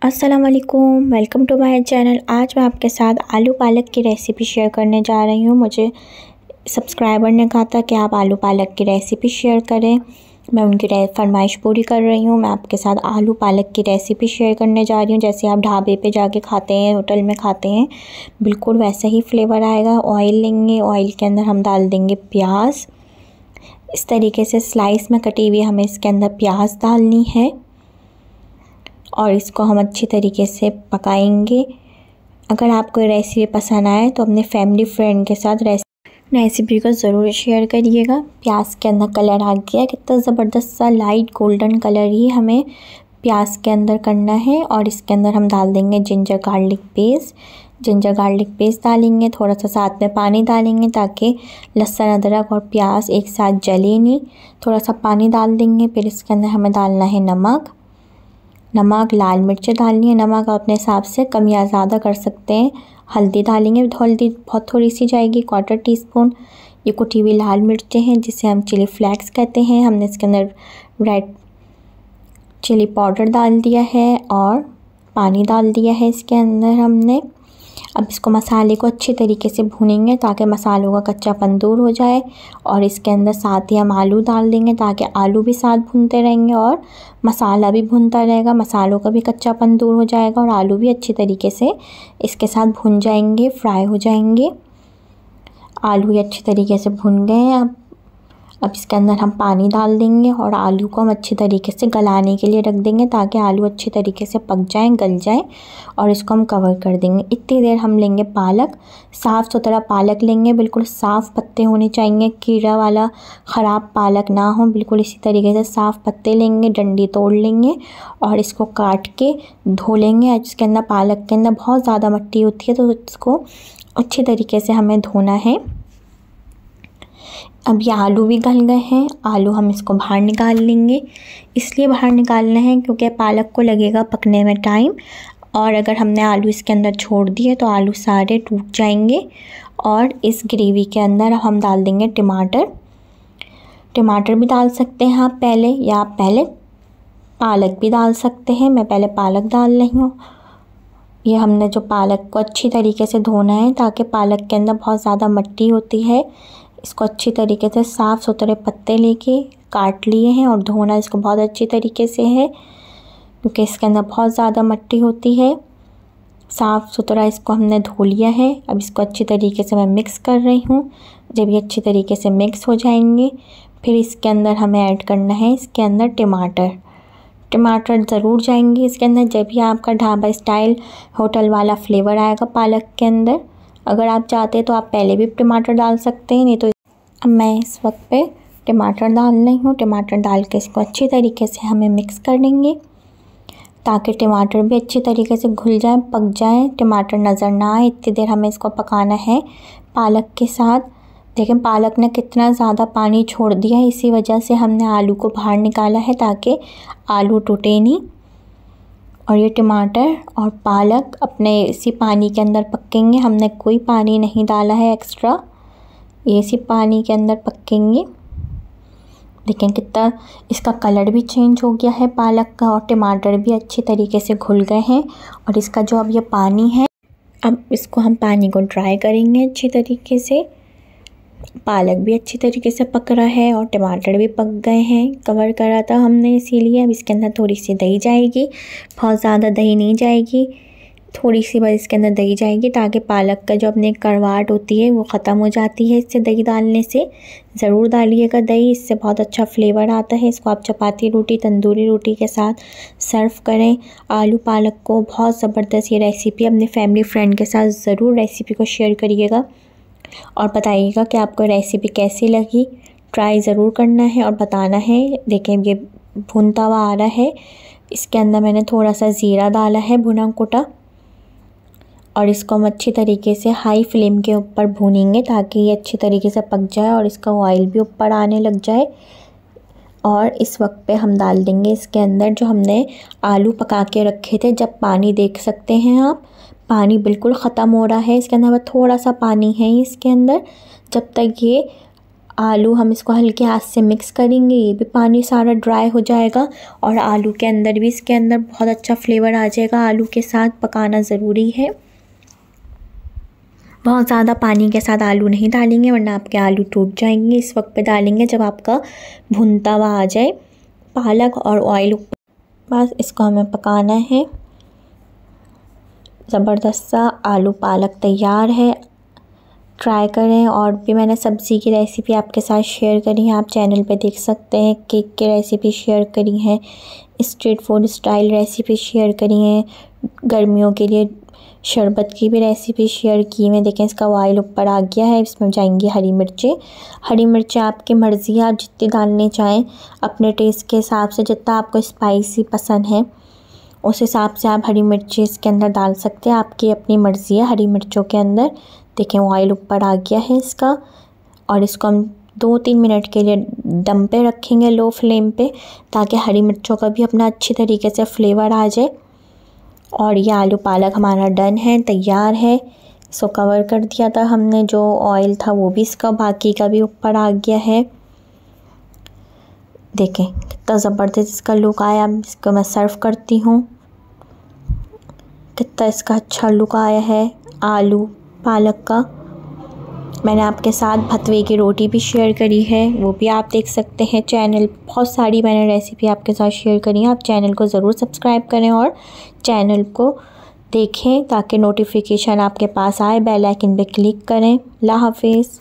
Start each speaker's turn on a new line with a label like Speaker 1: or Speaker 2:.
Speaker 1: अस्सलाम वालेकुम, welcome to my channel. आज मैं आपके साथ आलू पालक की रेसिपी शेयर करने जा रही हूँ। मुझे सब्सक्राइबर ने कहा था कि आप आलू पालक की रेसिपी शेयर करें। मैं उनकी फरमाइश पूरी कर रही हूँ। मैं आपके साथ आलू पालक की रेसिपी शेयर करने जा रही हूँ। जैसे आप ढाबे पे जाके खाते हैं, होटल में खाते हैं, बिल्कुल वैसा ही फ्लेवर आएगा। ऑयल लेंगे, ऑयल के अंदर हम डाल देंगे प्याज। इस तरीके से स्लाइस में कटी हुई हमें इसके अंदर प्याज डालनी है और इसको हम अच्छी तरीके से पकाएंगे। अगर आपको रेसिपी पसंद आए तो अपने फैमिली फ्रेंड के साथ रेसिपी को ज़रूर शेयर करिएगा। प्याज के अंदर कलर आ गया, कितना ज़बरदस्त सा लाइट गोल्डन कलर ही हमें प्याज के अंदर करना है। और इसके अंदर हम डाल देंगे ginger garlic paste. Ginger garlic paste डालेंगे, थोड़ा सा साथ में पानी डालेंगे ताकि लहसुन अदरक और प्याज एक साथ जले नहीं। थोड़ा सा पानी डाल देंगे। फिर इसके अंदर हमें डालना है नमक, लाल मिर्च डालनी है। नमक आप अपने हिसाब से कम या ज़्यादा कर सकते हैं। हल्दी डालेंगे, हल्दी बहुत थोड़ी सी जाएगी, 1/4 टीस्पून। ये कुटी हुई लाल मिर्चें हैं जिसे हम चिली फ्लेक्स कहते हैं। हमने इसके अंदर रेड चिली पाउडर डाल दिया है और पानी डाल दिया है इसके अंदर हमने। अब इसको मसाले को अच्छे तरीके से भूनेंगे ताकि मसालों का कच्चापन दूर हो जाए। और इसके अंदर साथ ही हम आलू डाल देंगे ताकि आलू भी साथ भूनते रहेंगे और मसाला भी भूनता रहेगा। मसालों का भी कच्चापन दूर हो जाएगा और आलू भी अच्छी तरीके से इसके साथ भुन जाएंगे, फ्राई हो जाएंगे। आलू अच्छी तरीके से भुन गए हैं। अब इसके अंदर हम पानी डाल देंगे और आलू को हम अच्छी तरीके से गलाने के लिए रख देंगे ताकि आलू अच्छी तरीके से पक जाएं, गल जाएं। और इसको हम कवर कर देंगे। इतनी देर हम लेंगे पालक, साफ़ सुथरा पालक लेंगे, बिल्कुल साफ़ पत्ते होने चाहिए, कीड़ा वाला ख़राब पालक ना हो। बिल्कुल इसी तरीके से साफ़ पत्ते लेंगे, डंडी तोड़ लेंगे और इसको काट के धो लेंगे। इसके अंदर पालक के अंदर बहुत ज़्यादा मिट्टी होती है तो इसको अच्छी तरीके से हमें धोना है। अब ये आलू भी गल गए हैं। आलू हम इसको बाहर निकाल लेंगे। इसलिए बाहर निकालना है क्योंकि पालक को लगेगा पकने में टाइम, और अगर हमने आलू इसके अंदर छोड़ दिए तो आलू सारे टूट जाएंगे। और इस ग्रेवी के अंदर हम डाल देंगे टमाटर भी डाल सकते हैं आप पहले, या आप पहले पालक भी डाल सकते हैं। मैं पहले पालक डाल रही हूँ। ये हमने जो पालक को अच्छी तरीके से धोना है ताकि पालक के अंदर बहुत ज़्यादा मिट्टी होती है। इसको अच्छी तरीके से साफ़ सुथरे पत्ते लेके काट लिए हैं और धोना इसको बहुत अच्छी तरीके से है क्योंकि इसके अंदर बहुत ज़्यादा मिट्टी होती है। साफ़ सुथरा इसको हमने धो लिया है। अब इसको अच्छी तरीके से मैं मिक्स कर रही हूँ। जब ये अच्छी तरीके से मिक्स हो जाएंगे फिर इसके अंदर हमें ऐड करना है इसके अंदर टमाटर ज़रूर जाएंगे इसके अंदर। जब भी आपका ढाबा स्टाइल होटल वाला फ्लेवर आएगा पालक के अंदर। अगर आप चाहते हैं तो आप पहले भी टमाटर डाल सकते हैं, नहीं तो अब मैं इस वक्त पे टमाटर डाल रही हूँ। टमाटर डाल के इसको अच्छी तरीके से हमें मिक्स कर लेंगे ताकि टमाटर भी अच्छी तरीके से घुल जाए, पक जाए, टमाटर नज़र ना आए। इतनी देर हमें इसको पकाना है पालक के साथ। देखें पालक ने कितना ज़्यादा पानी छोड़ दिया है, इसी वजह से हमने आलू को बाहर निकाला है ताकि आलू टूटे नहीं। और ये टमाटर और पालक अपने इसी पानी के अंदर पकेंगे। हमने कोई पानी नहीं डाला है एक्स्ट्रा, ये इसी पानी के अंदर पकेंगे। देखें कितना इसका कलर भी चेंज हो गया है पालक का, और टमाटर भी अच्छी तरीके से घुल गए हैं। और इसका जो अब ये पानी है, अब इसको हम पानी को ड्राई करेंगे अच्छी तरीके से। पालक भी अच्छी तरीके से पक रहा है और टमाटर भी पक गए हैं, कवर करा था हमने इसीलिए। अब इसके अंदर थोड़ी सी दही जाएगी, बहुत ज़्यादा दही नहीं जाएगी, थोड़ी सी बस इसके अंदर दही जाएगी ताकि पालक का जो अपने कड़वाहट होती है वो ख़त्म हो जाती है इससे दही डालने से। ज़रूर डालिएगा दही, इससे बहुत अच्छा फ्लेवर आता है। इसको आप चपाती रोटी, तंदूरी रोटी के साथ सर्व करें। आलू पालक को बहुत ज़बरदस्त ये रेसिपी अपने फैमिली फ्रेंड के साथ ज़रूर रेसिपी को शेयर करिएगा और बताइएगा कि आपको रेसिपी कैसी लगी। ट्राई ज़रूर करना है और बताना है। देखें ये भुनता हुआ आ रहा है। इसके अंदर मैंने थोड़ा सा ज़ीरा डाला है भुना कुटा, और इसको हम अच्छी तरीके से हाई फ्लेम के ऊपर भूनेंगे ताकि ये अच्छी तरीके से पक जाए और इसका ऑयल भी ऊपर आने लग जाए। और इस वक्त पे हम डाल देंगे इसके अंदर जो हमने आलू पका के रखे थे। जब पानी देख सकते हैं आप, पानी बिल्कुल ख़त्म हो रहा है इसके अंदर, थोड़ा सा पानी है इसके अंदर। जब तक ये आलू हम इसको हल्के हाथ से मिक्स करेंगे, ये भी पानी सारा ड्राई हो जाएगा और आलू के अंदर भी इसके अंदर बहुत अच्छा फ्लेवर आ जाएगा। आलू के साथ पकाना ज़रूरी है, बहुत ज़्यादा पानी के साथ आलू नहीं डालेंगे वरना आपके आलू टूट जाएंगे। इस वक्त पे डालेंगे जब आपका भुनता हुआ आ जाए पालक और ऑयल। बस इसको हमें पकाना है। ज़बरदस्त सा आलू पालक तैयार है, ट्राई करें। और भी मैंने सब्ज़ी की रेसिपी आपके साथ शेयर करी है, आप चैनल पे देख सकते हैं। केक की रेसिपी शेयर करी है, street food style recipe share करी है, गर्मियों के लिए शरबत की भी रेसिपी शेयर की है। देखें इसका ऑयल ऊपर आ गया है, इसमें जाएंगी हरी मिर्चें। हरी मिर्चें आपकी मर्ज़ी है, आप जितनी डालनी चाहें अपने टेस्ट के हिसाब से, जितना आपको स्पाइसी पसंद है उस हिसाब से आप हरी मिर्ची इसके अंदर डाल सकते हैं, आपकी अपनी मर्ज़ी है हरी मिर्चों के अंदर। देखें ऑयल ऊपर आ गया है इसका, और इसको हम 2-3 मिनट के लिए दम पे रखेंगे लो फ्लेम पे, ताकि हरी मिर्चों का भी अपना अच्छी तरीके से फ्लेवर आ जाए। और ये आलू पालक हमारा डन है, तैयार है। इसको कवर कर दिया था हमने, जो ऑयल था वो भी इसका बाकी का भी ऊपर आ गया है। देखें कितना ज़बरदस्त इसका लुक आया। इसको मैं सर्व करती हूँ, कितना इसका अच्छा लुक आया है आलू पालक का। मैंने आपके साथ भतवे की रोटी भी शेयर करी है, वो भी आप देख सकते हैं चैनल। बहुत सारी मैंने रेसिपी आपके साथ शेयर करी है, आप चैनल को ज़रूर सब्सक्राइब करें और चैनल को देखें ताकि नोटिफिकेशन आपके पास आए। बेल आइकन पे क्लिक करें। अल्लाह हाफिज़।